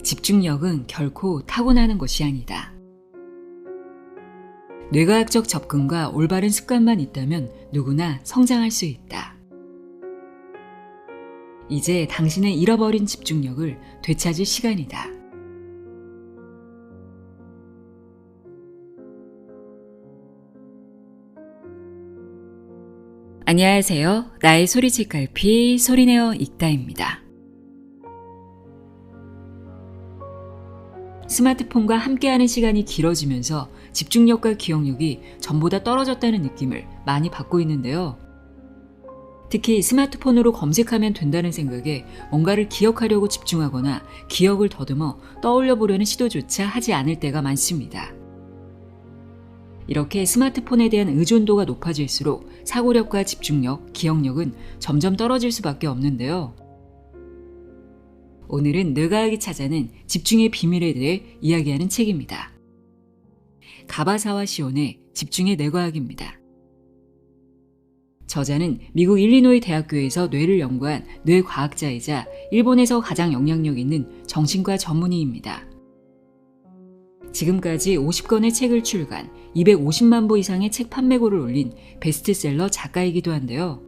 집중력은 결코 타고나는 것이 아니다. 뇌과학적 접근과 올바른 습관만 있다면 누구나 성장할 수 있다. 이제 당신의 잃어버린 집중력을 되찾을 시간이다. 안녕하세요. 나의 소리책 갈피 소리내어 읽다입니다. 스마트폰과 함께하는 시간이 길어지면서 집중력과 기억력이 전보다 떨어졌다는 느낌을 많이 받고 있는데요. 특히 스마트폰으로 검색하면 된다는 생각에 뭔가를 기억하려고 집중하거나 기억을 더듬어 떠올려 보려는 시도조차 하지 않을 때가 많습니다. 이렇게 스마트폰에 대한 의존도가 높아질수록 사고력과 집중력, 기억력은 점점 떨어질 수밖에 없는데요. 오늘은 뇌과학이 찾아낸 집중의 비밀에 대해 이야기하는 책입니다. 가바사와 시온의 집중의 뇌과학입니다. 저자는 미국 일리노이 대학교에서 뇌를 연구한 뇌과학자이자 일본에서 가장 영향력 있는 정신과 전문의입니다. 지금까지 50권의 책을 출간, 250만 부 이상의 책 판매고를 올린 베스트셀러 작가이기도 한데요.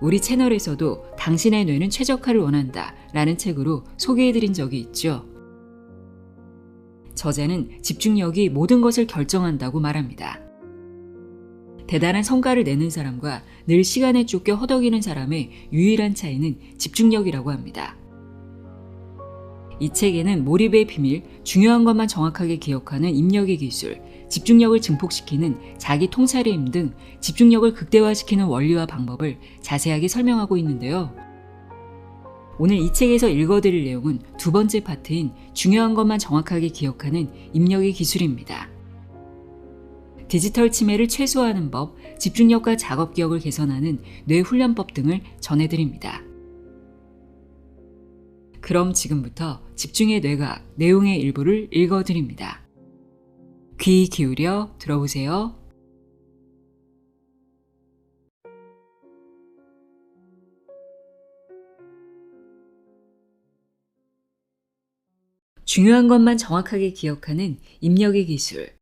우리 채널에서도 당신의 뇌는 최적화를 원한다 라는 책으로 소개해드린 적이 있죠. 저자는 집중력이 모든 것을 결정한다고 말합니다. 대단한 성과를 내는 사람과 늘 시간에 쫓겨 허덕이는 사람의 유일한 차이는 집중력이라고 합니다. 이 책에는 몰입의 비밀, 중요한 것만 정확하게 기억하는 입력의 기술, 집중력을 증폭시키는 자기 통찰의 등 집중력을 극대화시키는 원리와 방법을 자세하게 설명하고 있는데요. 오늘 이 책에서 읽어드릴 내용은 두 번째 파트인 중요한 것만 정확하게 기억하는 입력의 기술입니다. 디지털 치매를 최소화하는 법, 집중력과 작업 기억을 개선하는 뇌 훈련법 등을 전해드립니다. 그럼 지금부터 집중의 뇌과학 내용의 일부를 읽어드립니다. 귀 기울여 들어보세요. 중요한 것만 정확하게 기억하는 입력의 기술.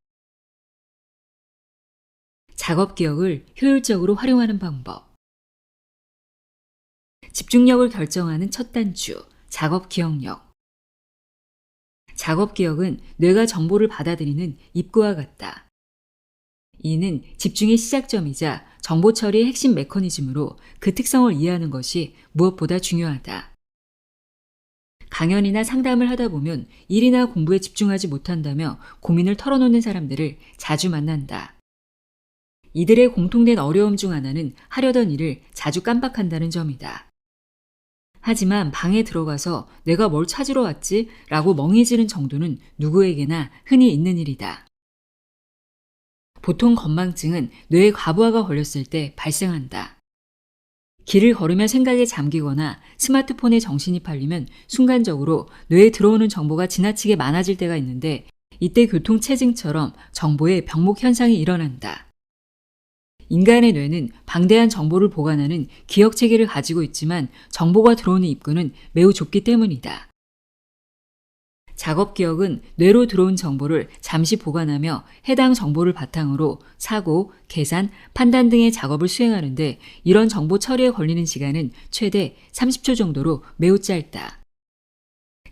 작업 기억을 효율적으로 활용하는 방법. 집중력을 결정하는 첫 단추, 작업 기억력. 작업 기억은 뇌가 정보를 받아들이는 입구와 같다. 이는 집중의 시작점이자 정보 처리의 핵심 메커니즘으로 그 특성을 이해하는 것이 무엇보다 중요하다. 강연이나 상담을 하다 보면 일이나 공부에 집중하지 못한다며 고민을 털어놓는 사람들을 자주 만난다. 이들의 공통된 어려움 중 하나는 하려던 일을 자주 깜빡한다는 점이다. 하지만 방에 들어가서 내가 뭘 찾으러 왔지? 라고 멍해지는 정도는 누구에게나 흔히 있는 일이다. 보통 건망증은 뇌에 과부하가 걸렸을 때 발생한다. 길을 걸으며 생각에 잠기거나 스마트폰에 정신이 팔리면 순간적으로 뇌에 들어오는 정보가 지나치게 많아질 때가 있는데 이때 교통체증처럼 정보의 병목 현상이 일어난다. 인간의 뇌는 방대한 정보를 보관하는 기억체계를 가지고 있지만 정보가 들어오는 입구는 매우 좁기 때문이다. 작업 기억은 뇌로 들어온 정보를 잠시 보관하며 해당 정보를 바탕으로 사고, 계산, 판단 등의 작업을 수행하는데 이런 정보 처리에 걸리는 시간은 최대 30초 정도로 매우 짧다.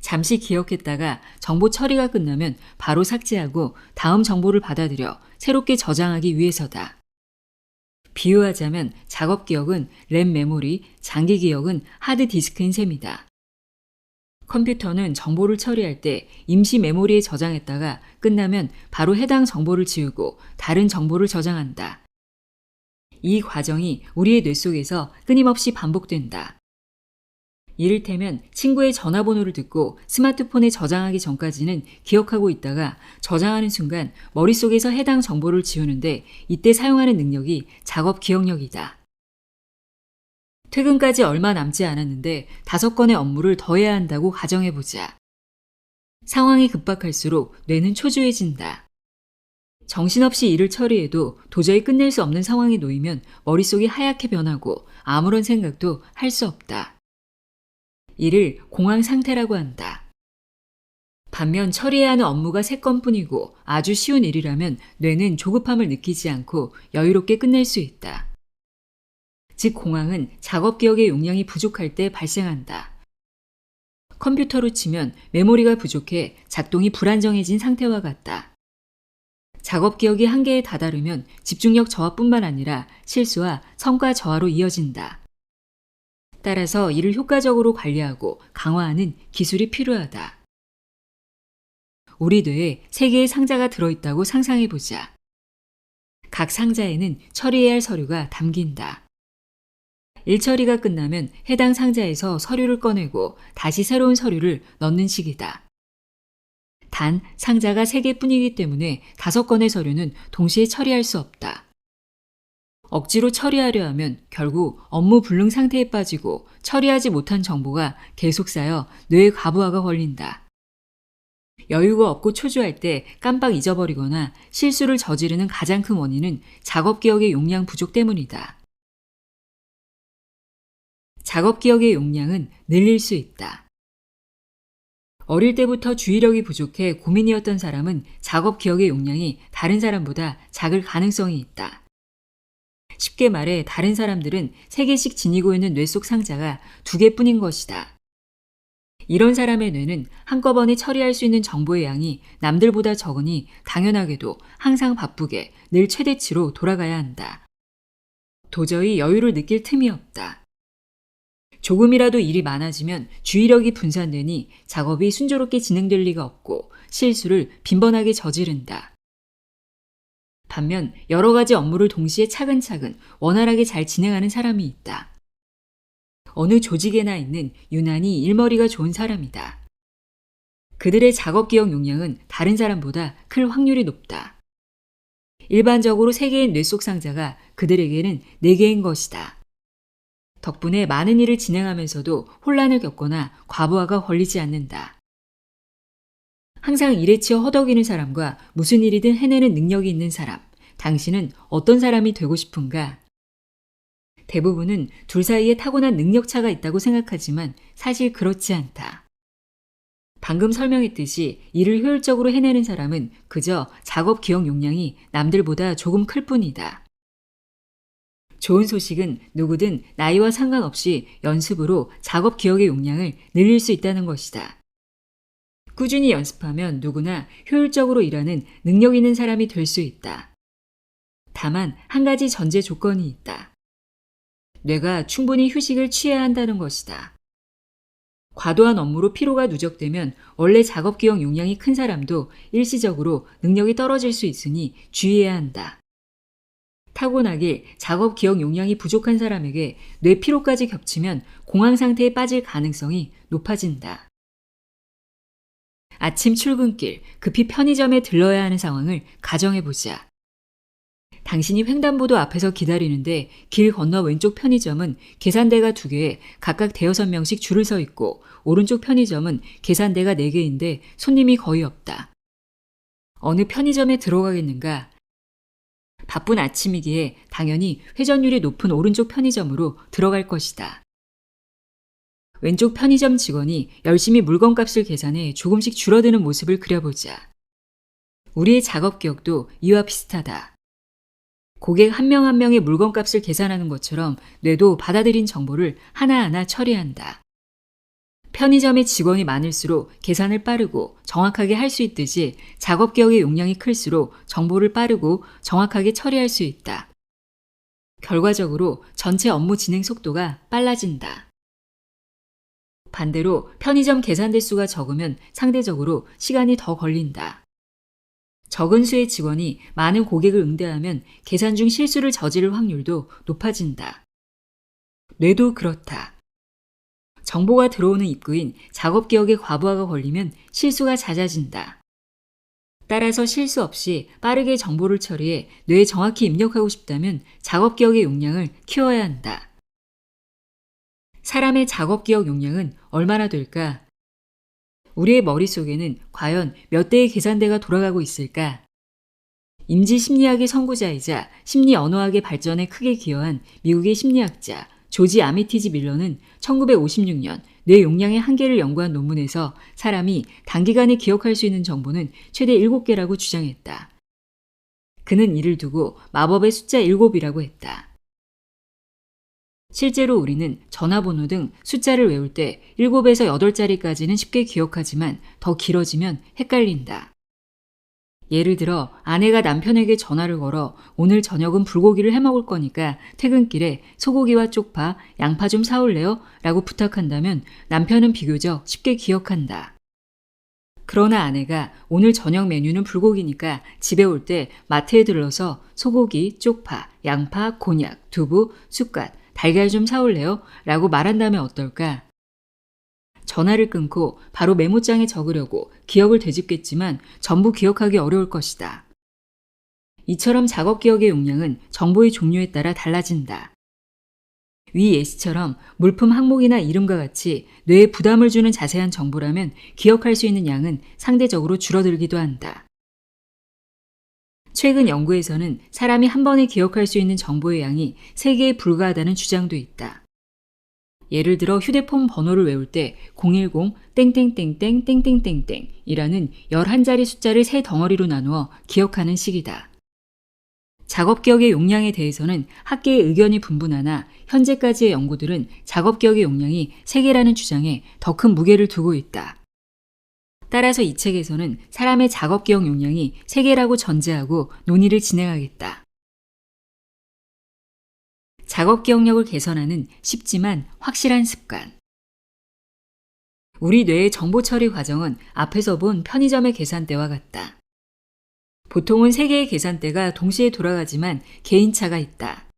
잠시 기억했다가 정보 처리가 끝나면 바로 삭제하고 다음 정보를 받아들여 새롭게 저장하기 위해서다. 비유하자면 작업 기억은 램 메모리, 장기 기억은 하드 디스크인 셈이다. 컴퓨터는 정보를 처리할 때 임시 메모리에 저장했다가 끝나면 바로 해당 정보를 지우고 다른 정보를 저장한다. 이 과정이 우리의 뇌 속에서 끊임없이 반복된다. 이를테면 친구의 전화번호를 듣고 스마트폰에 저장하기 전까지는 기억하고 있다가 저장하는 순간 머릿속에서 해당 정보를 지우는데 이때 사용하는 능력이 작업 기억력이다. 퇴근까지 얼마 남지 않았는데 5건의 업무를 더 해야 한다고 가정해보자. 상황이 급박할수록 뇌는 초조해진다. 정신없이 일을 처리해도 도저히 끝낼 수 없는 상황에 놓이면 머릿속이 하얗게 변하고 아무런 생각도 할 수 없다. 이를 공황 상태라고 한다. 반면 처리해야 하는 업무가 3건뿐이고 아주 쉬운 일이라면 뇌는 조급함을 느끼지 않고 여유롭게 끝낼 수 있다. 즉 공황은 작업 기억의 용량이 부족할 때 발생한다. 컴퓨터로 치면 메모리가 부족해 작동이 불안정해진 상태와 같다. 작업 기억이 한계에 다다르면 집중력 저하뿐만 아니라 실수와 성과 저하로 이어진다. 따라서 이를 효과적으로 관리하고 강화하는 기술이 필요하다. 우리 뇌에 3개의 상자가 들어있다고 상상해보자. 각 상자에는 처리해야 할 서류가 담긴다. 일 처리가 끝나면 해당 상자에서 서류를 꺼내고 다시 새로운 서류를 넣는 식이다. 단 상자가 3개뿐이기 때문에 5건의 서류는 동시에 처리할 수 없다. 억지로 처리하려 하면 결국 업무 불능 상태에 빠지고 처리하지 못한 정보가 계속 쌓여 뇌의 과부하가 걸린다. 여유가 없고 초조할 때 깜빡 잊어버리거나 실수를 저지르는 가장 큰 원인은 작업 기억의 용량 부족 때문이다. 작업 기억의 용량은 늘릴 수 있다. 어릴 때부터 주의력이 부족해 고민이었던 사람은 작업 기억의 용량이 다른 사람보다 작을 가능성이 있다. 쉽게 말해 다른 사람들은 3개씩 지니고 있는 뇌 속 상자가 2개뿐인 것이다. 이런 사람의 뇌는 한꺼번에 처리할 수 있는 정보의 양이 남들보다 적으니 당연하게도 항상 바쁘게 늘 최대치로 돌아가야 한다. 도저히 여유를 느낄 틈이 없다. 조금이라도 일이 많아지면 주의력이 분산되니 작업이 순조롭게 진행될 리가 없고 실수를 빈번하게 저지른다. 반면 여러 가지 업무를 동시에 차근차근 원활하게 잘 진행하는 사람이 있다. 어느 조직에나 있는 유난히 일머리가 좋은 사람이다. 그들의 작업 기억 용량은 다른 사람보다 클 확률이 높다. 일반적으로 3개의 뇌 속 상자가 그들에게는 4개인 것이다. 덕분에 많은 일을 진행하면서도 혼란을 겪거나 과부하가 걸리지 않는다. 항상 일에 치여 허덕이는 사람과 무슨 일이든 해내는 능력이 있는 사람, 당신은 어떤 사람이 되고 싶은가? 대부분은 둘 사이에 타고난 능력차가 있다고 생각하지만 사실 그렇지 않다. 방금 설명했듯이 일을 효율적으로 해내는 사람은 그저 작업 기억 용량이 남들보다 조금 클 뿐이다. 좋은 소식은 누구든 나이와 상관없이 연습으로 작업 기억의 용량을 늘릴 수 있다는 것이다. 꾸준히 연습하면 누구나 효율적으로 일하는 능력 있는 사람이 될 수 있다. 다만 한 가지 전제 조건이 있다. 뇌가 충분히 휴식을 취해야 한다는 것이다. 과도한 업무로 피로가 누적되면 원래 작업 기억 용량이 큰 사람도 일시적으로 능력이 떨어질 수 있으니 주의해야 한다. 타고나길 작업 기억 용량이 부족한 사람에게 뇌 피로까지 겹치면 공황 상태에 빠질 가능성이 높아진다. 아침 출근길 급히 편의점에 들러야 하는 상황을 가정해보자. 당신이 횡단보도 앞에서 기다리는데 길 건너 왼쪽 편의점은 계산대가 2개에 각각 5명씩 줄을 서 있고 오른쪽 편의점은 계산대가 4개인데 손님이 거의 없다. 어느 편의점에 들어가겠는가? 바쁜 아침이기에 당연히 회전율이 높은 오른쪽 편의점으로 들어갈 것이다. 왼쪽 편의점 직원이 열심히 물건값을 계산해 조금씩 줄어드는 모습을 그려보자. 우리의 작업 기억도 이와 비슷하다. 고객 한 명 한 명의 물건값을 계산하는 것처럼 뇌도 받아들인 정보를 하나하나 처리한다. 편의점의 직원이 많을수록 계산을 빠르고 정확하게 할 수 있듯이 작업 기억의 용량이 클수록 정보를 빠르고 정확하게 처리할 수 있다. 결과적으로 전체 업무 진행 속도가 빨라진다. 반대로 편의점 계산대 수가 적으면 상대적으로 시간이 더 걸린다. 적은 수의 직원이 많은 고객을 응대하면 계산 중 실수를 저지를 확률도 높아진다. 뇌도 그렇다. 정보가 들어오는 입구인 작업 기억에 과부하가 걸리면 실수가 잦아진다. 따라서 실수 없이 빠르게 정보를 처리해 뇌에 정확히 입력하고 싶다면 작업 기억의 용량을 키워야 한다. 사람의 작업 기억 용량은 얼마나 될까? 우리의 머릿속에는 과연 몇 대의 계산대가 돌아가고 있을까? 임지 심리학의 선구자이자 심리 언어학의 발전에 크게 기여한 미국의 심리학자 조지 아미티지 밀러는 1956년 뇌 용량의 한계를 연구한 논문에서 사람이 단기간에 기억할 수 있는 정보는 최대 7개라고 주장했다. 그는 이를 두고 마법의 숫자 7이라고 했다. 실제로 우리는 전화번호 등 숫자를 외울 때 7에서 8자리까지는 쉽게 기억하지만 더 길어지면 헷갈린다. 예를 들어 아내가 남편에게 전화를 걸어 오늘 저녁은 불고기를 해먹을 거니까 퇴근길에 소고기와 쪽파, 양파 좀 사올래요? 라고 부탁한다면 남편은 비교적 쉽게 기억한다. 그러나 아내가 오늘 저녁 메뉴는 불고기니까 집에 올 때 마트에 들러서 소고기, 쪽파, 양파, 곤약, 두부, 쑥갓, 달걀 좀 사올래요? 라고 말한다면 어떨까? 전화를 끊고 바로 메모장에 적으려고 기억을 되짚겠지만 전부 기억하기 어려울 것이다. 이처럼 작업 기억의 용량은 정보의 종류에 따라 달라진다. 위 예시처럼 물품 항목이나 이름과 같이 뇌에 부담을 주는 자세한 정보라면 기억할 수 있는 양은 상대적으로 줄어들기도 한다. 최근 연구에서는 사람이 한 번에 기억할 수 있는 정보의 양이 3개에 불과하다는 주장도 있다. 예를 들어 휴대폰 번호를 외울 때 010땡땡땡땡땡땡땡땡 이라는 11자리 숫자를 3덩어리로 나누어 기억하는 식이다. 작업 기억의 용량에 대해서는 학계의 의견이 분분하나 현재까지의 연구들은 작업 기억의 용량이 3개라는 주장에 더 큰 무게를 두고 있다. 따라서 이 책에서는 사람의 작업 기억 용량이 3개라고 전제하고 논의를 진행하겠다. 작업 기억력을 개선하는 쉽지만 확실한 습관. 우리 뇌의 정보 처리 과정은 앞에서 본 편의점의 계산대와 같다. 보통은 3개의 계산대가 동시에 돌아가지만 개인차가 있다.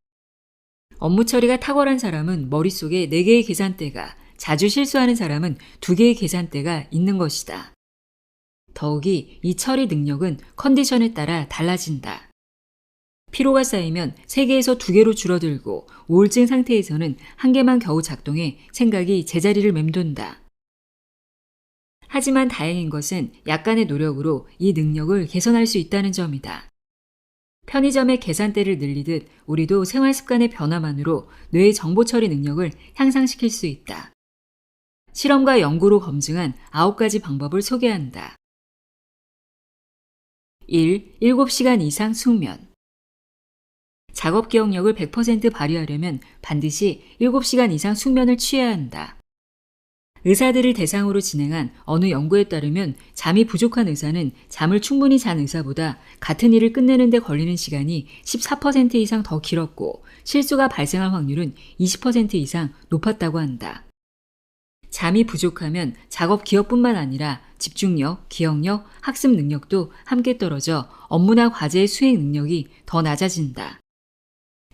업무 처리가 탁월한 사람은 머릿속에 4개의 계산대가, 자주 실수하는 사람은 2개의 계산대가 있는 것이다. 더욱이 이 처리 능력은 컨디션에 따라 달라진다. 피로가 쌓이면 3개에서 2개로 줄어들고 우울증 상태에서는 1개만 겨우 작동해 생각이 제자리를 맴돈다. 하지만 다행인 것은 약간의 노력으로 이 능력을 개선할 수 있다는 점이다. 편의점의 계산대를 늘리듯 우리도 생활 습관의 변화만으로 뇌의 정보 처리 능력을 향상시킬 수 있다. 실험과 연구로 검증한 9가지 방법을 소개한다. 1. 7시간 이상 숙면. 작업 기억력을 100% 발휘하려면 반드시 7시간 이상 숙면을 취해야 한다. 의사들을 대상으로 진행한 어느 연구에 따르면 잠이 부족한 의사는 잠을 충분히 잔 의사보다 같은 일을 끝내는 데 걸리는 시간이 14% 이상 더 길었고 실수가 발생할 확률은 20% 이상 높았다고 한다. 잠이 부족하면 작업 기억뿐만 아니라 집중력, 기억력, 학습 능력도 함께 떨어져 업무나 과제의 수행 능력이 더 낮아진다.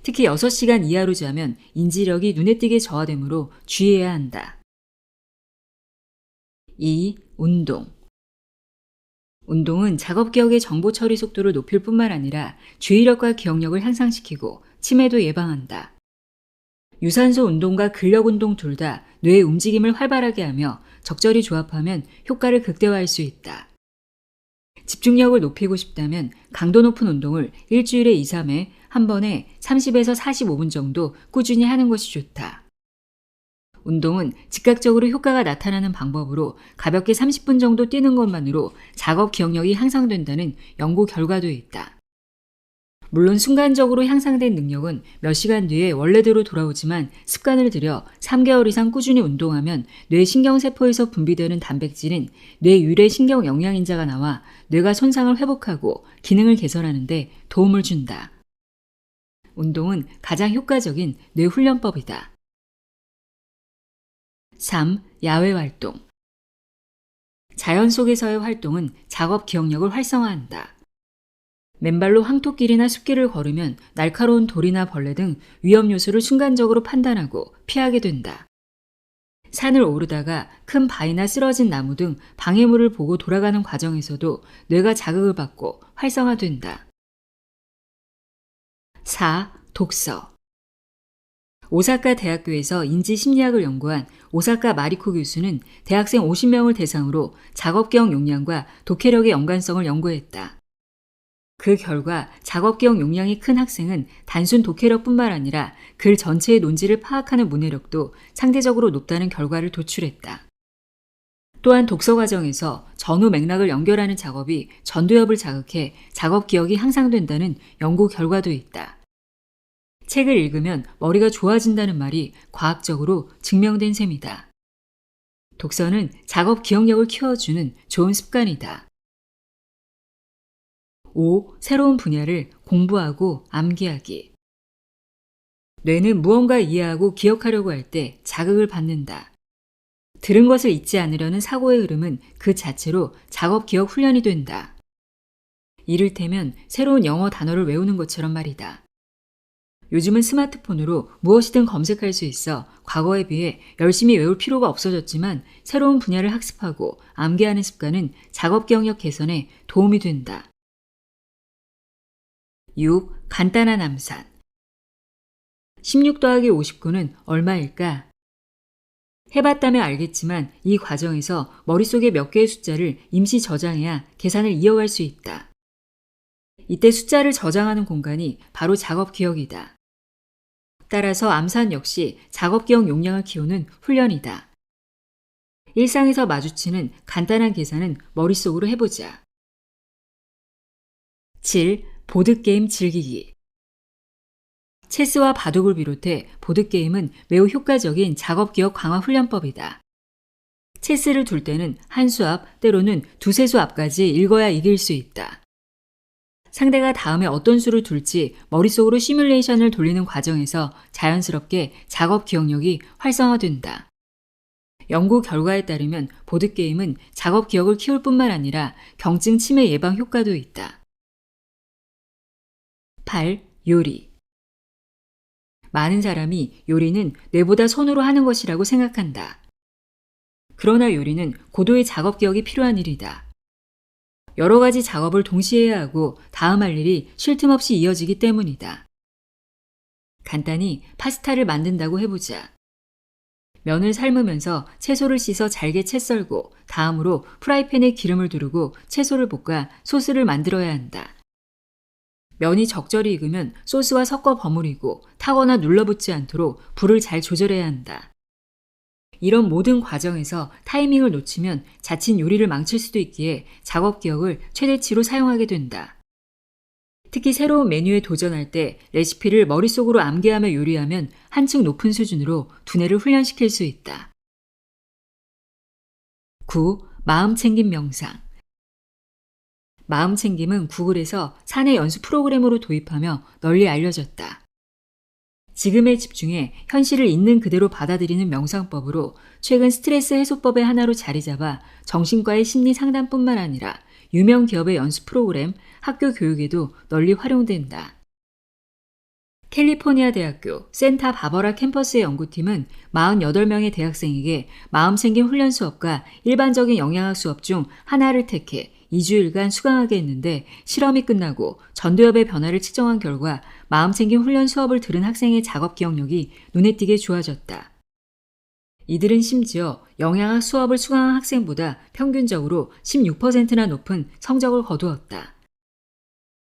특히 6시간 이하로 자면 인지력이 눈에 띄게 저하되므로 주의해야 한다. 2. 운동. 운동은 작업 기억의 정보 처리 속도를 높일 뿐만 아니라 주의력과 기억력을 향상시키고 치매도 예방한다. 유산소 운동과 근력 운동 둘 다 뇌의 움직임을 활발하게 하며 적절히 조합하면 효과를 극대화할 수 있다. 집중력을 높이고 싶다면 강도 높은 운동을 일주일에 2, 3회 한 번에 30에서 45분 정도 꾸준히 하는 것이 좋다. 운동은 즉각적으로 효과가 나타나는 방법으로 가볍게 30분 정도 뛰는 것만으로 작업 기억력이 향상된다는 연구 결과도 있다. 물론 순간적으로 향상된 능력은 몇 시간 뒤에 원래대로 돌아오지만 습관을 들여 3개월 이상 꾸준히 운동하면 뇌 신경세포에서 분비되는 단백질인 뇌유래 신경 영양인자가 나와 뇌가 손상을 회복하고 기능을 개선하는 데 도움을 준다. 운동은 가장 효과적인 뇌 훈련법이다. 3. 야외 활동. 자연 속에서의 활동은 작업 기억력을 활성화한다. 맨발로 황토길이나 숲길을 걸으면 날카로운 돌이나 벌레 등 위험 요소를 순간적으로 판단하고 피하게 된다. 산을 오르다가 큰 바위나 쓰러진 나무 등 방해물을 보고 돌아가는 과정에서도 뇌가 자극을 받고 활성화된다. 4. 독서. 오사카 대학교에서 인지심리학을 연구한 오사카 마리코 교수는 대학생 50명을 대상으로 작업기억 용량과 독해력의 연관성을 연구했다. 그 결과 작업 기억 용량이 큰 학생은 단순 독해력뿐만 아니라 글 전체의 논지를 파악하는 문해력도 상대적으로 높다는 결과를 도출했다. 또한 독서 과정에서 전후 맥락을 연결하는 작업이 전두엽을 자극해 작업 기억이 향상된다는 연구 결과도 있다. 책을 읽으면 머리가 좋아진다는 말이 과학적으로 증명된 셈이다. 독서는 작업 기억력을 키워주는 좋은 습관이다. 5. 새로운 분야를 공부하고 암기하기. 뇌는 무언가 이해하고 기억하려고 할 때 자극을 받는다. 들은 것을 잊지 않으려는 사고의 흐름은 그 자체로 작업 기억 훈련이 된다. 이를테면 새로운 영어 단어를 외우는 것처럼 말이다. 요즘은 스마트폰으로 무엇이든 검색할 수 있어 과거에 비해 열심히 외울 필요가 없어졌지만 새로운 분야를 학습하고 암기하는 습관은 작업 기억력 개선에 도움이 된다. 6. 간단한 암산. 16 더하기 59는 얼마일까? 해봤다면 알겠지만 이 과정에서 머릿속에 몇 개의 숫자를 임시 저장해야 계산을 이어갈 수 있다. 이때 숫자를 저장하는 공간이 바로 작업 기억이다. 따라서 암산 역시 작업 기억 용량을 키우는 훈련이다. 일상에서 마주치는 간단한 계산은 머릿속으로 해보자. 7. 보드게임 즐기기. 체스와 바둑을 비롯해 보드게임은 매우 효과적인 작업기억 강화 훈련법이다. 체스를 둘 때는 한 수 앞, 때로는 두세 수 앞까지 읽어야 이길 수 있다. 상대가 다음에 어떤 수를 둘지 머릿속으로 시뮬레이션을 돌리는 과정에서 자연스럽게 작업 기억력이 활성화된다. 연구 결과에 따르면 보드게임은 작업 기억을 키울 뿐만 아니라 경증 치매 예방 효과도 있다. 8. 요리. 많은 사람이 요리는 뇌보다 손으로 하는 것이라고 생각한다. 그러나 요리는 고도의 작업 기억이 필요한 일이다. 여러 가지 작업을 동시에 해야 하고 다음 할 일이 쉴 틈 없이 이어지기 때문이다. 간단히 파스타를 만든다고 해보자. 면을 삶으면서 채소를 씻어 잘게 채 썰고 다음으로 프라이팬에 기름을 두르고 채소를 볶아 소스를 만들어야 한다. 면이 적절히 익으면 소스와 섞어 버무리고 타거나 눌러붙지 않도록 불을 잘 조절해야 한다. 이런 모든 과정에서 타이밍을 놓치면 자칫 요리를 망칠 수도 있기에 작업 기억을 최대치로 사용하게 된다. 특히 새로운 메뉴에 도전할 때 레시피를 머릿속으로 암기하며 요리하면 한층 높은 수준으로 두뇌를 훈련시킬 수 있다. 9. 마음챙김 명상. 마음챙김은 구글에서 사내 연수 프로그램으로 도입하며 널리 알려졌다. 지금에 집중해 현실을 있는 그대로 받아들이는 명상법으로 최근 스트레스 해소법의 하나로 자리 잡아 정신과의 심리 상담뿐만 아니라 유명 기업의 연수 프로그램, 학교 교육에도 널리 활용된다. 캘리포니아 대학교 센타 바버라 캠퍼스의 연구팀은 48명의 대학생에게 마음챙김 훈련 수업과 일반적인 영양학 수업 중 하나를 택해 2주일간 수강하게 했는데 실험이 끝나고 전두엽의 변화를 측정한 결과 마음챙김 훈련 수업을 들은 학생의 작업 기억력이 눈에 띄게 좋아졌다. 이들은 심지어 영양학 수업을 수강한 학생보다 평균적으로 16%나 높은 성적을 거두었다.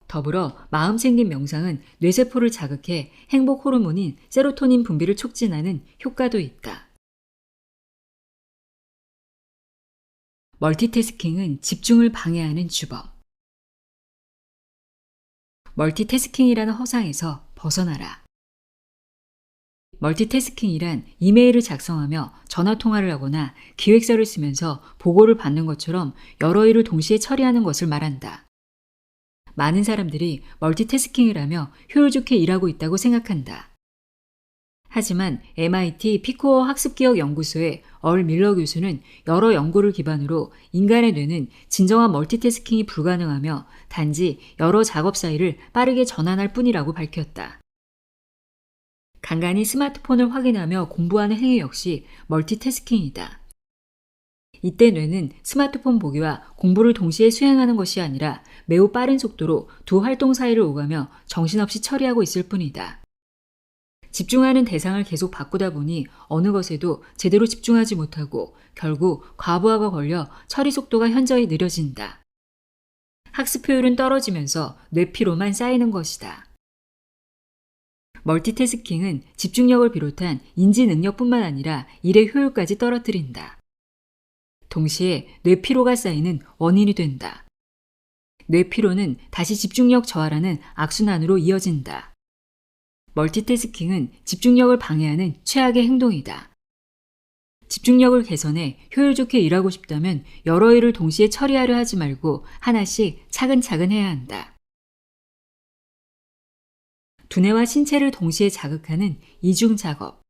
더불어 마음챙김 명상은 뇌세포를 자극해 행복 호르몬인 세로토닌 분비를 촉진하는 효과도 있다. 멀티태스킹은 집중을 방해하는 주범. 멀티태스킹이라는 허상에서 벗어나라. 멀티태스킹이란 이메일을 작성하며 전화통화를 하거나 기획서를 쓰면서 보고를 받는 것처럼 여러 일을 동시에 처리하는 것을 말한다. 많은 사람들이 멀티태스킹을 하며 효율좋게 일하고 있다고 생각한다. 하지만 MIT 피코어 학습기억연구소의 얼 밀러 교수는 여러 연구를 기반으로 인간의 뇌는 진정한 멀티태스킹이 불가능하며 단지 여러 작업 사이를 빠르게 전환할 뿐이라고 밝혔다. 간간히 스마트폰을 확인하며 공부하는 행위 역시 멀티태스킹이다. 이때 뇌는 스마트폰 보기와 공부를 동시에 수행하는 것이 아니라 매우 빠른 속도로 두 활동 사이를 오가며 정신없이 처리하고 있을 뿐이다. 집중하는 대상을 계속 바꾸다 보니 어느 것에도 제대로 집중하지 못하고 결국 과부하가 걸려 처리 속도가 현저히 느려진다. 학습 효율은 떨어지면서 뇌피로만 쌓이는 것이다. 멀티태스킹은 집중력을 비롯한 인지 능력뿐만 아니라 일의 효율까지 떨어뜨린다. 동시에 뇌피로가 쌓이는 원인이 된다. 뇌피로는 다시 집중력 저하라는 악순환으로 이어진다. 멀티태스킹은 집중력을 방해하는 최악의 행동이다. 집중력을 개선해 효율 좋게 일하고 싶다면 여러 일을 동시에 처리하려 하지 말고 하나씩 차근차근 해야 한다. 두뇌와 신체를 동시에 자극하는 이중 작업.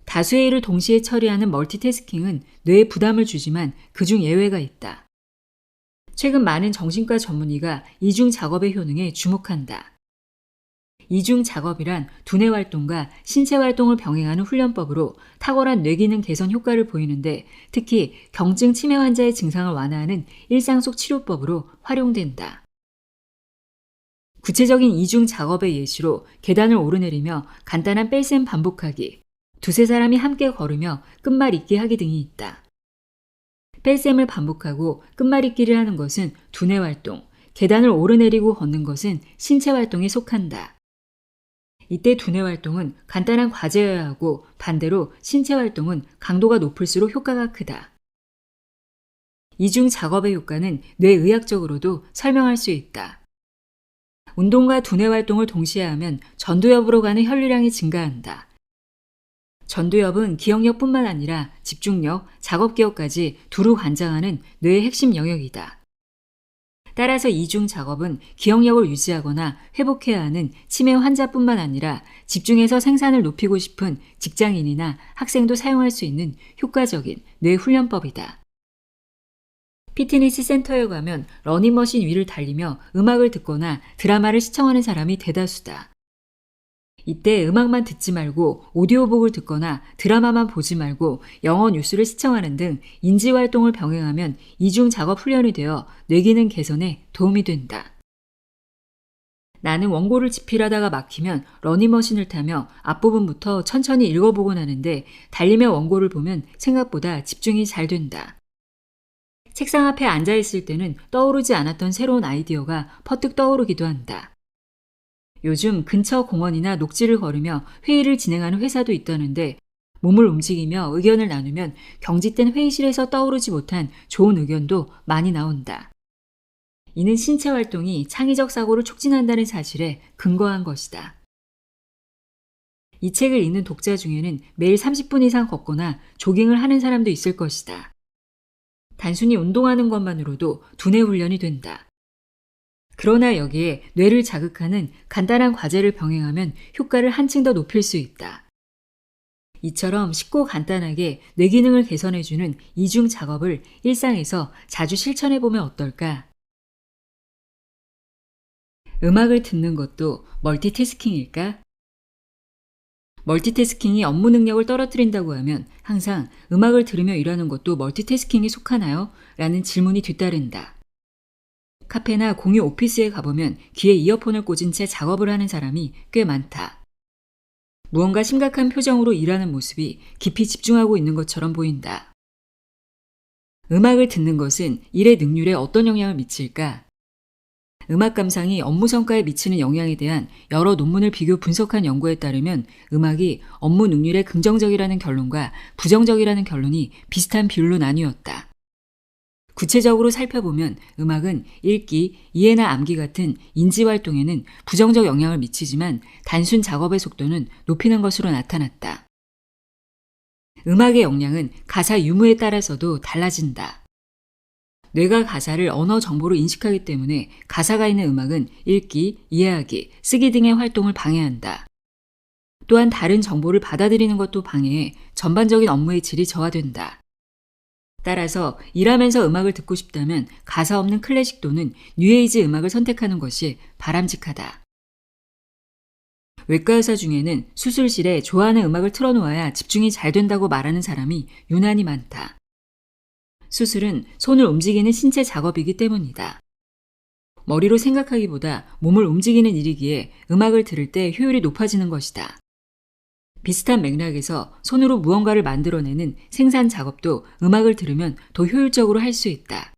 다수의 일을 동시에 처리하는 멀티태스킹은 뇌에 부담을 주지만 그중 예외가 있다. 최근 많은 정신과 전문의가 이중 작업의 효능에 주목한다. 이중 작업이란 두뇌 활동과 신체 활동을 병행하는 훈련법으로 탁월한 뇌기능 개선 효과를 보이는데 특히 경증 치매 환자의 증상을 완화하는 일상 속 치료법으로 활용된다. 구체적인 이중 작업의 예시로 계단을 오르내리며 간단한 뺄셈 반복하기, 두세 사람이 함께 걸으며 끝말 잇기 하기 등이 있다. 뺄셈을 반복하고 끝말 잇기를 하는 것은 두뇌 활동, 계단을 오르내리고 걷는 것은 신체 활동에 속한다. 이때 두뇌 활동은 간단한 과제여야 하고 반대로 신체 활동은 강도가 높을수록 효과가 크다. 이중 작업의 효과는 뇌의학적으로도 설명할 수 있다. 운동과 두뇌 활동을 동시에 하면 전두엽으로 가는 혈류량이 증가한다. 전두엽은 기억력뿐만 아니라 집중력, 작업기억까지 두루 관장하는 뇌의 핵심 영역이다. 따라서 이중 작업은 기억력을 유지하거나 회복해야 하는 치매 환자뿐만 아니라 집중해서 생산을 높이고 싶은 직장인이나 학생도 사용할 수 있는 효과적인 뇌 훈련법이다. 피트니스 센터에 가면 러닝머신 위를 달리며 음악을 듣거나 드라마를 시청하는 사람이 대다수다. 이때 음악만 듣지 말고 오디오북을 듣거나 드라마만 보지 말고 영어 뉴스를 시청하는 등 인지활동을 병행하면 이중 작업 훈련이 되어 뇌기능 개선에 도움이 된다. 나는 원고를 집필하다가 막히면 러닝머신을 타며 앞부분부터 천천히 읽어보곤 하는데 달리며 원고를 보면 생각보다 집중이 잘 된다. 책상 앞에 앉아있을 때는 떠오르지 않았던 새로운 아이디어가 퍼뜩 떠오르기도 한다. 요즘 근처 공원이나 녹지를 걸으며 회의를 진행하는 회사도 있다는데 몸을 움직이며 의견을 나누면 경직된 회의실에서 떠오르지 못한 좋은 의견도 많이 나온다. 이는 신체 활동이 창의적 사고를 촉진한다는 사실에 근거한 것이다. 이 책을 읽는 독자 중에는 매일 30분 이상 걷거나 조깅을 하는 사람도 있을 것이다. 단순히 운동하는 것만으로도 두뇌 훈련이 된다. 그러나 여기에 뇌를 자극하는 간단한 과제를 병행하면 효과를 한층 더 높일 수 있다. 이처럼 쉽고 간단하게 뇌 기능을 개선해주는 이중 작업을 일상에서 자주 실천해보면 어떨까? 음악을 듣는 것도 멀티태스킹일까? 멀티태스킹이 업무 능력을 떨어뜨린다고 하면 항상 음악을 들으며 일하는 것도 멀티태스킹에 속하나요? 라는 질문이 뒤따른다. 카페나 공유 오피스에 가보면 귀에 이어폰을 꽂은 채 작업을 하는 사람이 꽤 많다. 무언가 심각한 표정으로 일하는 모습이 깊이 집중하고 있는 것처럼 보인다. 음악을 듣는 것은 일의 능률에 어떤 영향을 미칠까? 음악 감상이 업무 성과에 미치는 영향에 대한 여러 논문을 비교 분석한 연구에 따르면 음악이 업무 능률에 긍정적이라는 결론과 부정적이라는 결론이 비슷한 비율로 나뉘었다. 구체적으로 살펴보면 음악은 읽기, 이해나 암기 같은 인지활동에는 부정적 영향을 미치지만 단순 작업의 속도는 높이는 것으로 나타났다. 음악의 영향은 가사 유무에 따라서도 달라진다. 뇌가 가사를 언어 정보로 인식하기 때문에 가사가 있는 음악은 읽기, 이해하기, 쓰기 등의 활동을 방해한다. 또한 다른 정보를 받아들이는 것도 방해해 전반적인 업무의 질이 저하된다. 따라서 일하면서 음악을 듣고 싶다면 가사 없는 클래식 또는 뉴에이지 음악을 선택하는 것이 바람직하다. 외과 의사 중에는 수술실에 좋아하는 음악을 틀어놓아야 집중이 잘 된다고 말하는 사람이 유난히 많다. 수술은 손을 움직이는 신체 작업이기 때문이다. 머리로 생각하기보다 몸을 움직이는 일이기에 음악을 들을 때 효율이 높아지는 것이다. 비슷한 맥락에서 손으로 무언가를 만들어내는 생산 작업도 음악을 들으면 더 효율적으로 할 수 있다.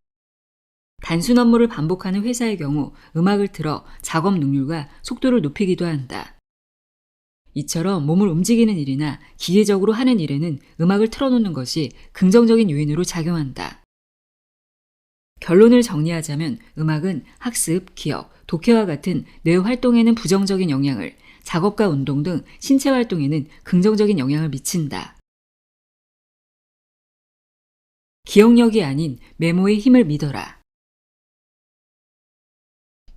단순 업무를 반복하는 회사의 경우 음악을 틀어 작업 능률과 속도를 높이기도 한다. 이처럼 몸을 움직이는 일이나 기계적으로 하는 일에는 음악을 틀어놓는 것이 긍정적인 요인으로 작용한다. 결론을 정리하자면 음악은 학습, 기억, 독해와 같은 뇌 활동에는 부정적인 영향을, 작업과 운동 등 신체 활동에는 긍정적인 영향을 미친다. 기억력이 아닌 메모의 힘을 믿어라.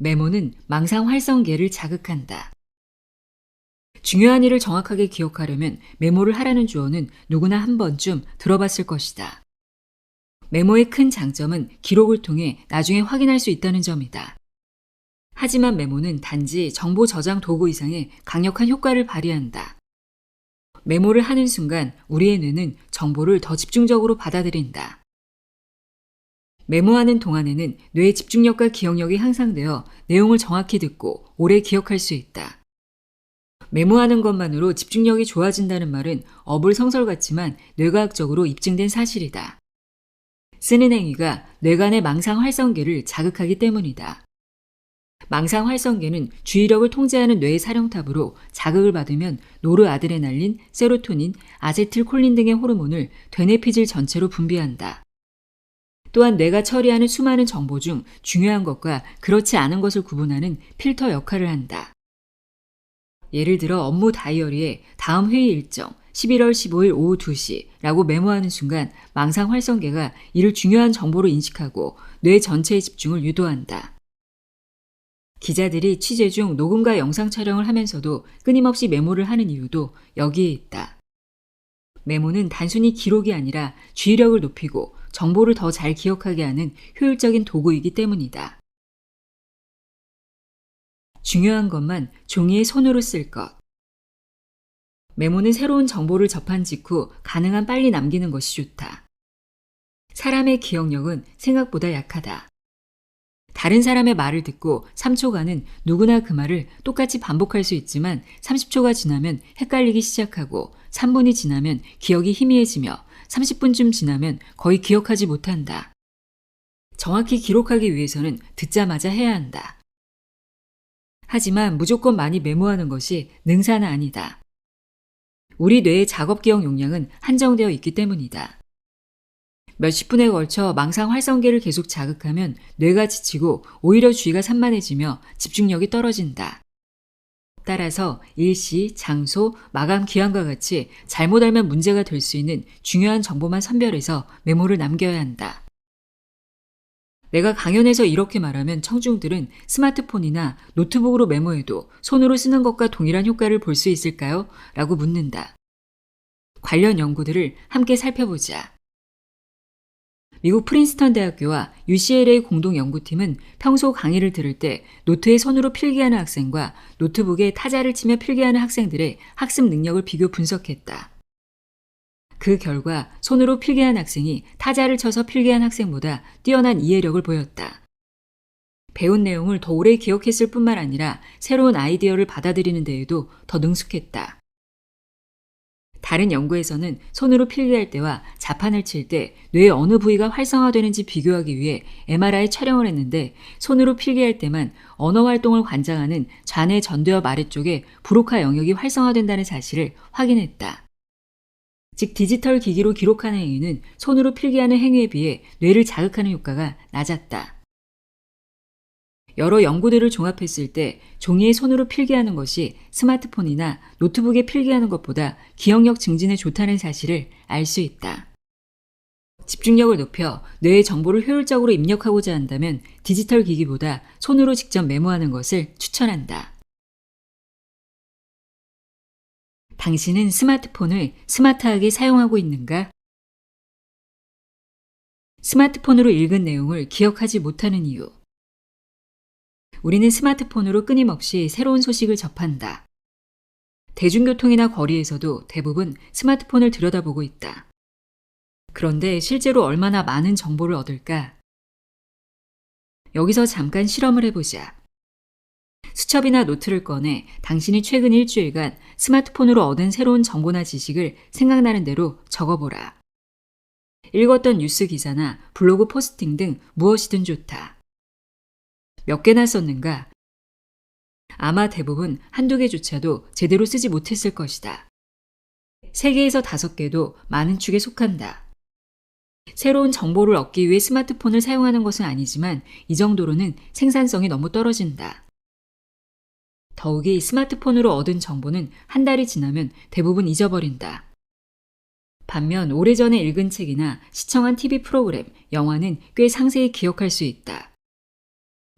메모는 망상 활성계를 자극한다. 중요한 일을 정확하게 기억하려면 메모를 하라는 주어는 누구나 한 번쯤 들어봤을 것이다. 메모의 큰 장점은 기록을 통해 나중에 확인할 수 있다는 점이다. 하지만 메모는 단지 정보 저장 도구 이상의 강력한 효과를 발휘한다. 메모를 하는 순간 우리의 뇌는 정보를 더 집중적으로 받아들인다. 메모하는 동안에는 뇌의 집중력과 기억력이 향상되어 내용을 정확히 듣고 오래 기억할 수 있다. 메모하는 것만으로 집중력이 좋아진다는 말은 어불성설 같지만 뇌과학적으로 입증된 사실이다. 쓰는 행위가 뇌간의 망상 활성계를 자극하기 때문이다. 망상 활성계는 주의력을 통제하는 뇌의 사령탑으로 자극을 받으면 노르아드레날린, 세로토닌, 아세틸콜린 등의 호르몬을 되뇌피질 전체로 분비한다. 또한 뇌가 처리하는 수많은 정보 중 중요한 것과 그렇지 않은 것을 구분하는 필터 역할을 한다. 예를 들어 업무 다이어리에 다음 회의 일정 11월 15일 오후 2시라고 메모하는 순간 망상 활성계가 이를 중요한 정보로 인식하고 뇌 전체의 집중을 유도한다. 기자들이 취재 중 녹음과 영상 촬영을 하면서도 끊임없이 메모를 하는 이유도 여기에 있다. 메모는 단순히 기록이 아니라 주의력을 높이고 정보를 더 잘 기억하게 하는 효율적인 도구이기 때문이다. 중요한 것만 종이에 손으로 쓸 것. 메모는 새로운 정보를 접한 직후 가능한 빨리 남기는 것이 좋다. 사람의 기억력은 생각보다 약하다. 다른 사람의 말을 듣고 3초간은 누구나 그 말을 똑같이 반복할 수 있지만 30초가 지나면 헷갈리기 시작하고 3분이 지나면 기억이 희미해지며 30분쯤 지나면 거의 기억하지 못한다. 정확히 기록하기 위해서는 듣자마자 해야 한다. 하지만 무조건 많이 메모하는 것이 능사는 아니다. 우리 뇌의 작업 기억 용량은 한정되어 있기 때문이다. 몇십 분에 걸쳐 망상 활성계를 계속 자극하면 뇌가 지치고 오히려 주의가 산만해지며 집중력이 떨어진다. 따라서 일시, 장소, 마감 기한과 같이 잘못 알면 문제가 될 수 있는 중요한 정보만 선별해서 메모를 남겨야 한다. 내가 강연에서 이렇게 말하면 청중들은 스마트폰이나 노트북으로 메모해도 손으로 쓰는 것과 동일한 효과를 볼 수 있을까요? 라고 묻는다. 관련 연구들을 함께 살펴보자. 미국 프린스턴 대학교와 UCLA 공동 연구팀은 평소 강의를 들을 때 노트에 손으로 필기하는 학생과 노트북에 타자를 치며 필기하는 학생들의 학습 능력을 비교 분석했다. 그 결과 손으로 필기한 학생이 타자를 쳐서 필기한 학생보다 뛰어난 이해력을 보였다. 배운 내용을 더 오래 기억했을 뿐만 아니라 새로운 아이디어를 받아들이는 데에도 더 능숙했다. 다른 연구에서는 손으로 필기할 때와 자판을 칠 때 뇌의 어느 부위가 활성화되는지 비교하기 위해 MRI 촬영을 했는데 손으로 필기할 때만 언어 활동을 관장하는 좌뇌 전두엽 아래쪽에 브로카 영역이 활성화된다는 사실을 확인했다. 즉 디지털 기기로 기록하는 행위는 손으로 필기하는 행위에 비해 뇌를 자극하는 효과가 낮았다. 여러 연구들을 종합했을 때 종이에 손으로 필기하는 것이 스마트폰이나 노트북에 필기하는 것보다 기억력 증진에 좋다는 사실을 알 수 있다. 집중력을 높여 뇌의 정보를 효율적으로 입력하고자 한다면 디지털 기기보다 손으로 직접 메모하는 것을 추천한다. 당신은 스마트폰을 스마트하게 사용하고 있는가? 스마트폰으로 읽은 내용을 기억하지 못하는 이유. 우리는 스마트폰으로 끊임없이 새로운 소식을 접한다. 대중교통이나 거리에서도 대부분 스마트폰을 들여다보고 있다. 그런데 실제로 얼마나 많은 정보를 얻을까? 여기서 잠깐 실험을 해보자. 수첩이나 노트를 꺼내 당신이 최근 일주일간 스마트폰으로 얻은 새로운 정보나 지식을 생각나는 대로 적어보라. 읽었던 뉴스 기사나 블로그 포스팅 등 무엇이든 좋다. 몇 개나 썼는가? 아마 대부분 한두 개조차도 제대로 쓰지 못했을 것이다. 3개에서 5개도 많은 축에 속한다. 새로운 정보를 얻기 위해 스마트폰을 사용하는 것은 아니지만 이 정도로는 생산성이 너무 떨어진다. 더욱이 스마트폰으로 얻은 정보는 한 달이 지나면 대부분 잊어버린다. 반면 오래전에 읽은 책이나 시청한 TV 프로그램, 영화는 꽤 상세히 기억할 수 있다.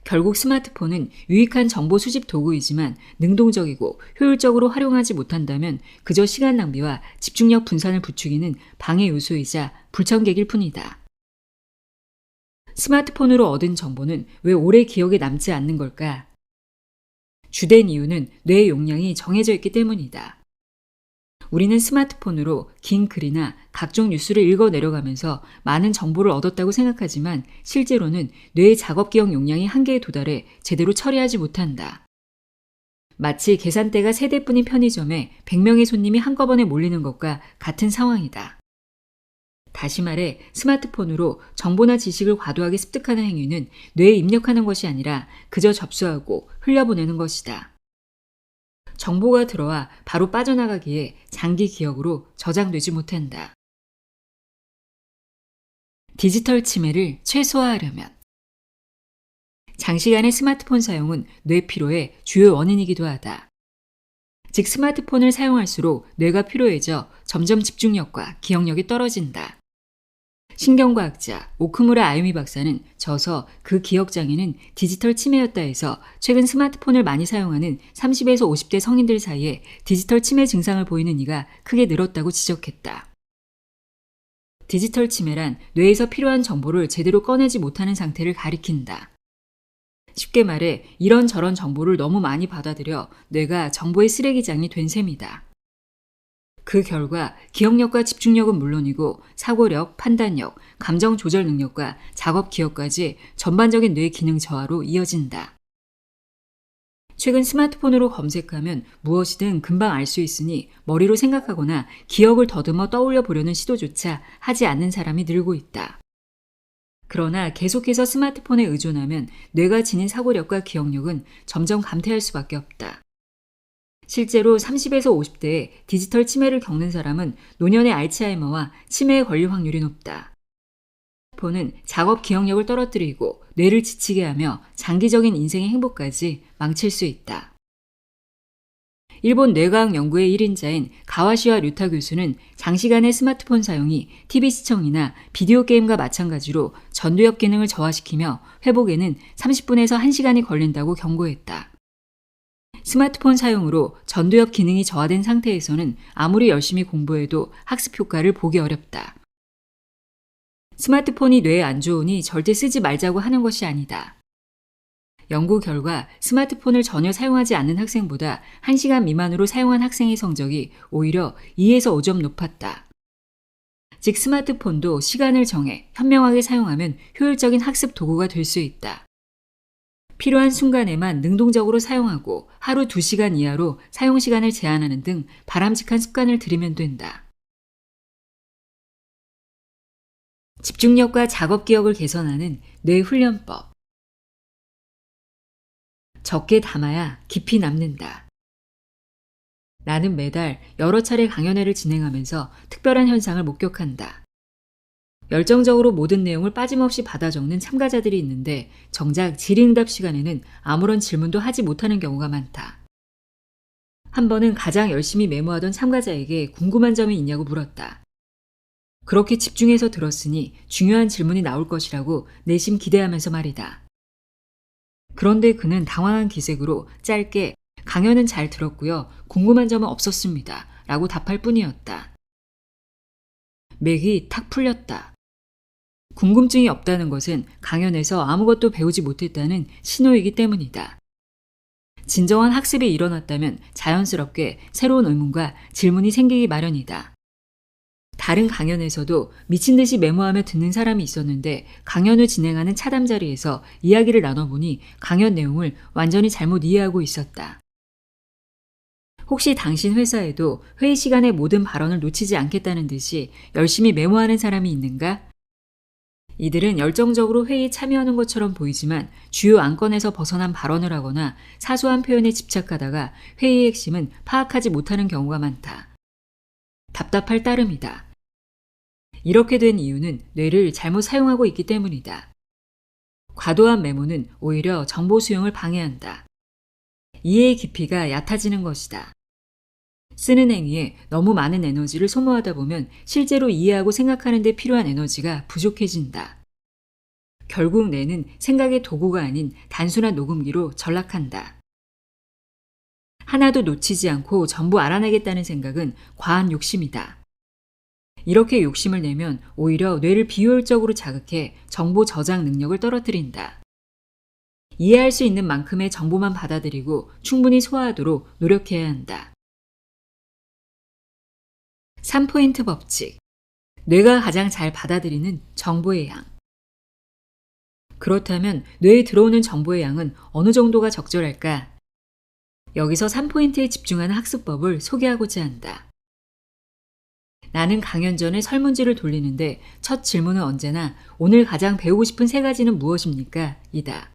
결국 스마트폰은 유익한 정보 수집 도구이지만 능동적이고 효율적으로 활용하지 못한다면 그저 시간 낭비와 집중력 분산을 부추기는 방해 요소이자 불청객일 뿐이다. 스마트폰으로 얻은 정보는 왜 오래 기억에 남지 않는 걸까? 주된 이유는 뇌의 용량이 정해져 있기 때문이다. 우리는 스마트폰으로 긴 글이나 각종 뉴스를 읽어 내려가면서 많은 정보를 얻었다고 생각하지만 실제로는 뇌의 작업 기억 용량이 한계에 도달해 제대로 처리하지 못한다. 마치 계산대가 3대뿐인 편의점에 100명의 손님이 한꺼번에 몰리는 것과 같은 상황이다. 다시 말해 스마트폰으로 정보나 지식을 과도하게 습득하는 행위는 뇌에 입력하는 것이 아니라 그저 접수하고 흘려보내는 것이다. 정보가 들어와 바로 빠져나가기에 장기 기억으로 저장되지 못한다. 디지털 치매를 최소화하려면 장시간의 스마트폰 사용은 뇌 피로의 주요 원인이기도 하다. 즉 스마트폰을 사용할수록 뇌가 피로해져 점점 집중력과 기억력이 떨어진다. 신경과학자 오크무라 아유미 박사는 저서 그 기억장애는 디지털 치매였다 해서 최근 스마트폰을 많이 사용하는 30에서 50대 성인들 사이에 디지털 치매 증상을 보이는 이가 크게 늘었다고 지적했다. 디지털 치매란 뇌에서 필요한 정보를 제대로 꺼내지 못하는 상태를 가리킨다. 쉽게 말해 이런저런 정보를 너무 많이 받아들여 뇌가 정보의 쓰레기장이 된 셈이다. 그 결과 기억력과 집중력은 물론이고 사고력, 판단력, 감정 조절 능력과 작업 기억까지 전반적인 뇌 기능 저하로 이어진다. 최근 스마트폰으로 검색하면 무엇이든 금방 알 수 있으니 머리로 생각하거나 기억을 더듬어 떠올려 보려는 시도조차 하지 않는 사람이 늘고 있다. 그러나 계속해서 스마트폰에 의존하면 뇌가 지닌 사고력과 기억력은 점점 감퇴할 수밖에 없다. 실제로 30에서 50대에 디지털 치매를 겪는 사람은 노년의 알츠하이머와 치매에 걸릴 확률이 높다. 스마트폰은 작업 기억력을 떨어뜨리고 뇌를 지치게 하며 장기적인 인생의 행복까지 망칠 수 있다. 일본 뇌과학 연구의 1인자인 가와시와 류타 교수는 장시간의 스마트폰 사용이 TV 시청이나 비디오 게임과 마찬가지로 전두엽 기능을 저하시키며 회복에는 30분에서 1시간이 걸린다고 경고했다. 스마트폰 사용으로 전두엽 기능이 저하된 상태에서는 아무리 열심히 공부해도 학습 효과를 보기 어렵다. 스마트폰이 뇌에 안 좋으니 절대 쓰지 말자고 하는 것이 아니다. 연구 결과 스마트폰을 전혀 사용하지 않는 학생보다 1시간 미만으로 사용한 학생의 성적이 오히려 2에서 5점 높았다. 즉 스마트폰도 시간을 정해 현명하게 사용하면 효율적인 학습 도구가 될 수 있다. 필요한 순간에만 능동적으로 사용하고 하루 2시간 이하로 사용 시간을 제한하는 등 바람직한 습관을 들이면 된다. 집중력과 작업 기억을 개선하는 뇌 훈련법. 적게 담아야 깊이 남는다. 나는 매달 여러 차례 강연회를 진행하면서 특별한 현상을 목격한다. 열정적으로 모든 내용을 빠짐없이 받아 적는 참가자들이 있는데 정작 질의응답 시간에는 아무런 질문도 하지 못하는 경우가 많다. 한 번은 가장 열심히 메모하던 참가자에게 궁금한 점이 있냐고 물었다. 그렇게 집중해서 들었으니 중요한 질문이 나올 것이라고 내심 기대하면서 말이다. 그런데 그는 당황한 기색으로 짧게 강연은 잘 들었고요. 궁금한 점은 없었습니다. 라고 답할 뿐이었다. 맥이 탁 풀렸다. 궁금증이 없다는 것은 강연에서 아무것도 배우지 못했다는 신호이기 때문이다. 진정한 학습이 일어났다면 자연스럽게 새로운 의문과 질문이 생기기 마련이다. 다른 강연에서도 미친 듯이 메모하며 듣는 사람이 있었는데 강연을 진행하는 차담 자리에서 이야기를 나눠보니 강연 내용을 완전히 잘못 이해하고 있었다. 혹시 당신 회사에도 회의 시간에 모든 발언을 놓치지 않겠다는 듯이 열심히 메모하는 사람이 있는가? 이들은 열정적으로 회의에 참여하는 것처럼 보이지만 주요 안건에서 벗어난 발언을 하거나 사소한 표현에 집착하다가 회의의 핵심은 파악하지 못하는 경우가 많다. 답답할 따름이다. 이렇게 된 이유는 뇌를 잘못 사용하고 있기 때문이다. 과도한 메모는 오히려 정보 수용을 방해한다. 이해의 깊이가 얕아지는 것이다. 쓰는 행위에 너무 많은 에너지를 소모하다 보면 실제로 이해하고 생각하는 데 필요한 에너지가 부족해진다. 결국 뇌는 생각의 도구가 아닌 단순한 녹음기로 전락한다. 하나도 놓치지 않고 전부 알아내겠다는 생각은 과한 욕심이다. 이렇게 욕심을 내면 오히려 뇌를 비효율적으로 자극해 정보 저장 능력을 떨어뜨린다. 이해할 수 있는 만큼의 정보만 받아들이고 충분히 소화하도록 노력해야 한다. 3포인트 법칙. 뇌가 가장 잘 받아들이는 정보의 양. 그렇다면 뇌에 들어오는 정보의 양은 어느 정도가 적절할까? 여기서 3포인트에 집중하는 학습법을 소개하고자 한다. 나는 강연 전에 설문지를 돌리는데 첫 질문은 언제나 오늘 가장 배우고 싶은 3가지는 무엇입니까? 이다.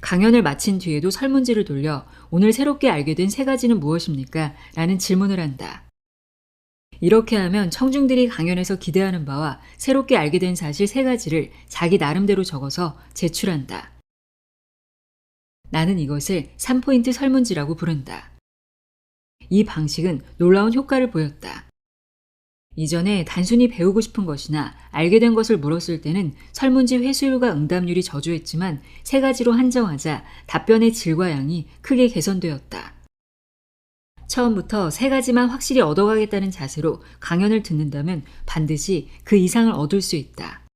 강연을 마친 뒤에도 설문지를 돌려 오늘 새롭게 알게 된 3가지는 무엇입니까? 라는 질문을 한다. 이렇게 하면 청중들이 강연에서 기대하는 바와 새롭게 알게 된 사실 3가지를 자기 나름대로 적어서 제출한다. 나는 이것을 3포인트 설문지라고 부른다. 이 방식은 놀라운 효과를 보였다. 이전에 단순히 배우고 싶은 것이나 알게 된 것을 물었을 때는 설문지 회수율과 응답률이 저조했지만 3가지로 한정하자 답변의 질과 양이 크게 개선되었다. 처음부터 3가지만 확실히 얻어가겠다는 자세로 강연을 듣는다면 반드시 그 이상을 얻을 수 있다.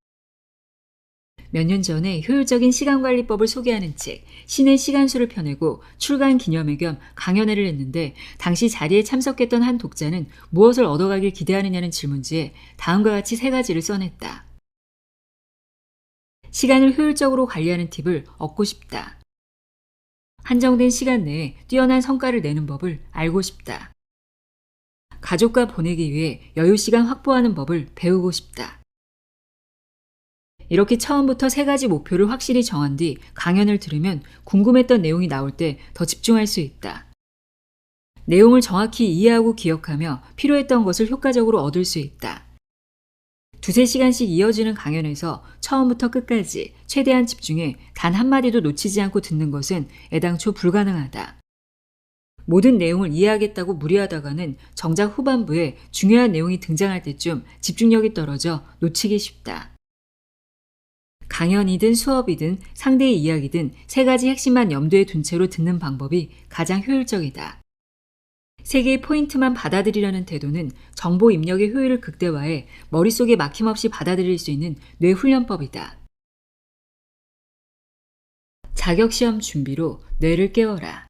몇 년 전에 효율적인 시간관리법을 소개하는 책 신의 시간수를 펴내고 출간 기념회 겸 강연회를 했는데 당시 자리에 참석했던 한 독자는 무엇을 얻어가길 기대하느냐는 질문지에 다음과 같이 3가지를 써냈다. 시간을 효율적으로 관리하는 팁을 얻고 싶다. 한정된 시간 내에 뛰어난 성과를 내는 법을 알고 싶다. 가족과 보내기 위해 여유 시간 확보하는 법을 배우고 싶다. 이렇게 처음부터 3가지 목표를 확실히 정한 뒤 강연을 들으면 궁금했던 내용이 나올 때 더 집중할 수 있다. 내용을 정확히 이해하고 기억하며 필요했던 것을 효과적으로 얻을 수 있다. 2~3시간씩 이어지는 강연에서 처음부터 끝까지 최대한 집중해 단 한마디도 놓치지 않고 듣는 것은 애당초 불가능하다. 모든 내용을 이해하겠다고 무리하다가는 정작 후반부에 중요한 내용이 등장할 때쯤 집중력이 떨어져 놓치기 쉽다. 강연이든 수업이든 상대의 이야기든 3가지 핵심만 염두에 둔 채로 듣는 방법이 가장 효율적이다. 3개의 포인트만 받아들이려는 태도는 정보 입력의 효율을 극대화해 머릿속에 막힘없이 받아들일 수 있는 뇌훈련법이다. 자격시험 준비로 뇌를 깨워라.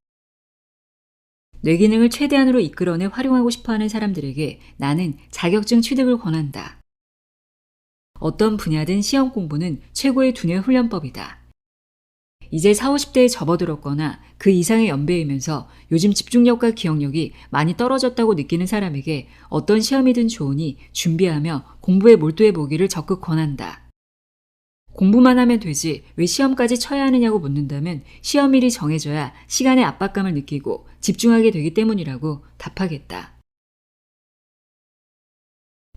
뇌기능을 최대한으로 이끌어내 활용하고 싶어하는 사람들에게 나는 자격증 취득을 권한다. 어떤 분야든 시험 공부는 최고의 두뇌 훈련법이다. 이제 40~50대에 접어들었거나 그 이상의 연배이면서 요즘 집중력과 기억력이 많이 떨어졌다고 느끼는 사람에게 어떤 시험이든 좋으니 준비하며 공부에 몰두해 보기를 적극 권한다. 공부만 하면 되지 왜 시험까지 쳐야 하느냐고 묻는다면 시험일이 정해져야 시간의 압박감을 느끼고 집중하게 되기 때문이라고 답하겠다.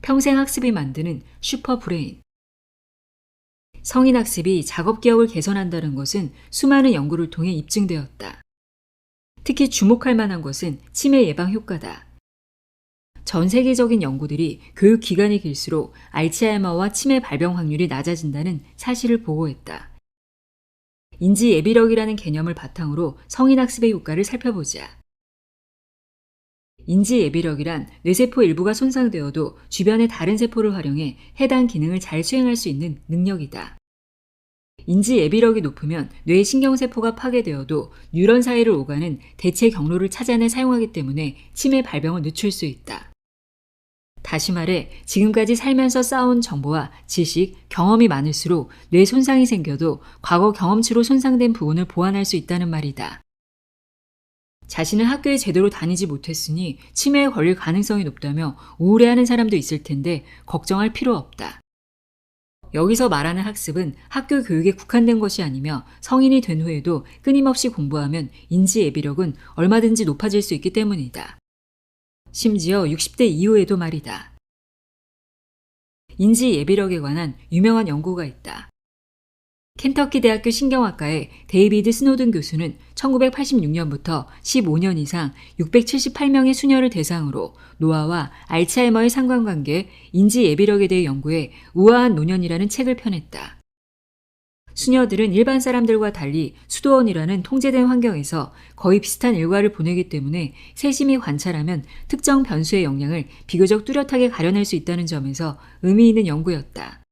평생 학습이 만드는 슈퍼브레인. 성인 학습이 작업 기억을 개선한다는 것은 수많은 연구를 통해 입증되었다. 특히 주목할 만한 것은 치매 예방 효과다. 전 세계적인 연구들이 교육 기간이 길수록 알츠하이머와 치매 발병 확률이 낮아진다는 사실을 보고했다. 인지 예비력이라는 개념을 바탕으로 성인 학습의 효과를 살펴보자. 인지 예비력이란 뇌세포 일부가 손상되어도 주변의 다른 세포를 활용해 해당 기능을 잘 수행할 수 있는 능력이다. 인지 예비력이 높으면 뇌 신경세포가 파괴되어도 뉴런 사이를 오가는 대체 경로를 찾아내 사용하기 때문에 치매 발병을 늦출 수 있다. 다시 말해 지금까지 살면서 쌓아온 정보와 지식, 경험이 많을수록 뇌 손상이 생겨도 과거 경험치로 손상된 부분을 보완할 수 있다는 말이다. 자신은 학교에 제대로 다니지 못했으니 치매에 걸릴 가능성이 높다며 우울해하는 사람도 있을 텐데 걱정할 필요 없다. 여기서 말하는 학습은 학교 교육에 국한된 것이 아니며 성인이 된 후에도 끊임없이 공부하면 인지 예비력은 얼마든지 높아질 수 있기 때문이다. 심지어 60대 이후에도 말이다. 인지 예비력에 관한 유명한 연구가 있다. 켄터키 대학교 신경학과의 데이비드 스노든 교수는 1986년부터 15년 이상 678명의 수녀를 대상으로 노화와 알츠하이머의 상관관계, 인지 예비력에 대해 연구해 우아한 노년이라는 책을 펴냈다. 수녀들은 일반 사람들과 달리 수도원이라는 통제된 환경에서 거의 비슷한 일과를 보내기 때문에 세심히 관찰하면 특정 변수의 영향을 비교적 뚜렷하게 가려낼 수 있다는 점에서 의미 있는 연구였다.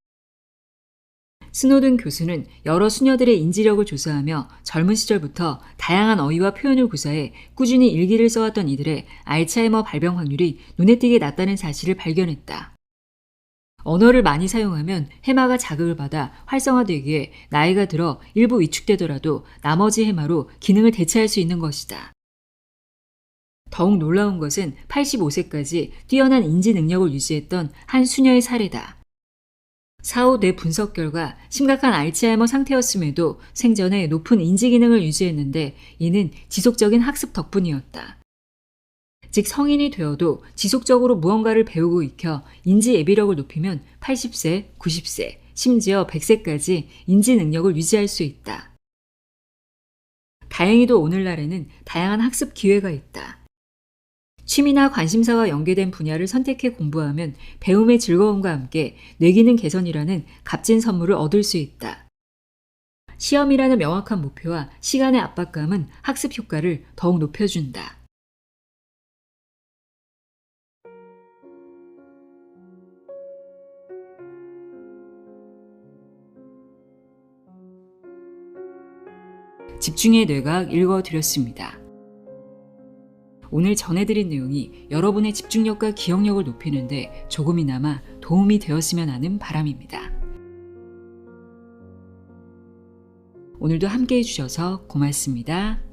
스노든 교수는 여러 수녀들의 인지력을 조사하며 젊은 시절부터 다양한 어휘와 표현을 구사해 꾸준히 일기를 써왔던 이들의 알츠하이머 발병 확률이 눈에 띄게 낮다는 사실을 발견했다. 언어를 많이 사용하면 해마가 자극을 받아 활성화되기에 나이가 들어 일부 위축되더라도 나머지 해마로 기능을 대체할 수 있는 것이다. 더욱 놀라운 것은 85세까지 뛰어난 인지 능력을 유지했던 한 수녀의 사례다. 사후 뇌 분석 결과 심각한 알츠하이머 상태였음에도 생전에 높은 인지 기능을 유지했는데 이는 지속적인 학습 덕분이었다. 즉 성인이 되어도 지속적으로 무언가를 배우고 익혀 인지 예비력을 높이면 80세, 90세, 심지어 100세까지 인지 능력을 유지할 수 있다. 다행히도 오늘날에는 다양한 학습 기회가 있다. 취미나 관심사와 연계된 분야를 선택해 공부하면 배움의 즐거움과 함께 뇌기능 개선이라는 값진 선물을 얻을 수 있다. 시험이라는 명확한 목표와 시간의 압박감은 학습 효과를 더욱 높여준다. 집중의 뇌과학 읽어드렸습니다. 오늘 전해드린 내용이 여러분의 집중력과 기억력을 높이는데 조금이나마 도움이 되었으면 하는 바람입니다. 오늘도 함께 해주셔서 고맙습니다.